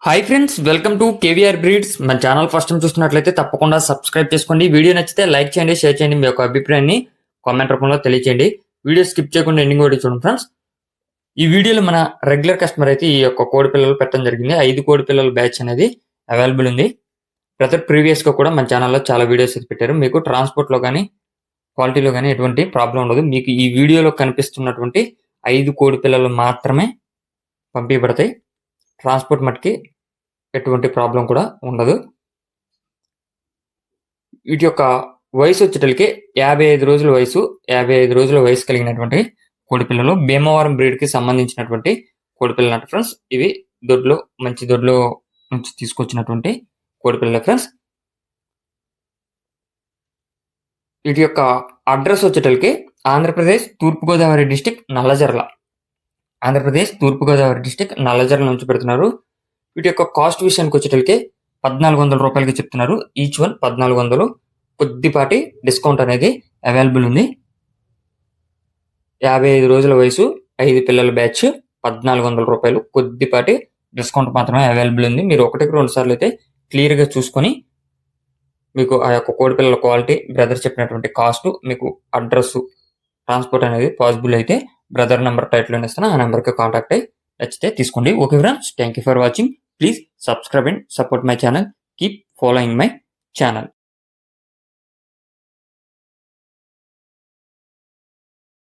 Hi friends, welcome to KVR breeds. మన channel first time చూస్తున్నట్లయితే తప్పకుండా సబ్స్క్రైబ్ చేసుకోండి. వీడియో నచ్చితే లైక్ చేయండి, షేర్ చేయండి. మీ యొక్క అభిప్రాయాన్ని కామెంట్ రూపంలో తెలియచేయండి. వీడియో స్కిప్ చేయకుండా ఎండింగ్ వరకు చూడండి ఫ్రెండ్స్. ఈ వీడియోలో మన రెగ్యులర్ కస్టమర్ అయితే ఈ యొక్క కోడి పిల్లలు పెట్టడం జరిగింది. 5 కోడి పిల్లల బ్యాచ్ అనేది అవైలబుల్ ఉంది. బ్రదర్ ప్రీవియస్ గా కూడా మన ఛానల్లో చాలా వీడియోస్ అయితే పెట్టారు. మీకు ట్రాన్స్పోర్ట్ లో కానీ క్వాలిటీలో కానీ ఎటువంటి ప్రాబ్లం ఉండదు. మీకు ఈ వీడియోలో కనిపిస్తున్నటువంటి 5 కోడి పిల్లలు మాత్రమే పంపించబడతాయి. ట్రాన్స్పోర్ట్ మట్టుకి ఎటువంటి ప్రాబ్లం కూడా ఉండదు. వీటి యొక్క వయసు వచ్చేటలకి 55 రోజుల వయసు 55 రోజుల వయసు కలిగినటువంటి కోడిపిల్లలు భీమవరం బ్రీడ్ కి సంబంధించినటువంటి కోడిపిల్లలు అంట ఫ్రెండ్స్. ఇవి దొడ్లో మంచి దొడ్లో నుంచి తీసుకొచ్చినటువంటి కోడిపిల్లలు ఫ్రెండ్స్. వీటి యొక్క అడ్రస్ వచ్చేటలకి ఆంధ్రప్రదేశ్ తూర్పుగోదావరి డిస్టిక్ నల్లజర్ల. ఆంధ్రప్రదేశ్ తూర్పుగోదావరి డిస్టిక్ నల్లజర్ల నుంచి పెడుతున్నారు. వీటి యొక్క కాస్ట్ విషయానికి వచ్చేటలకి 1400 రూపాయలకి చెప్తున్నారు. Each one 1400. కొద్దిపాటి డిస్కౌంట్ అనేది అవైలబుల్ ఉంది. 55 రోజుల వయసు 5 పిల్లల బ్యాచ్ 1400 రూపాయలు. కొద్దిపాటి డిస్కౌంట్ మాత్రమే అవైలబుల్ ఉంది. మీరు 1-2 సార్లు అయితే క్లియర్గా చూసుకొని మీకు ఆ యొక్క కోడి పిల్లల క్వాలిటీ, బ్రదర్ చెప్పినటువంటి కాస్ట్, మీకు అడ్రస్, ట్రాన్స్పోర్ట్ అనేది పాసిబుల్ అయితే బ్రదర్ నెంబర్ టైటిల్ ఇస్తాను. ఆ నెంబర్కి కాంటాక్ట్ అయ్యి నచ్చితే తీసుకోండి. Okay friends, thank you for watching. Please subscribe and support my channel. Keep following my channel.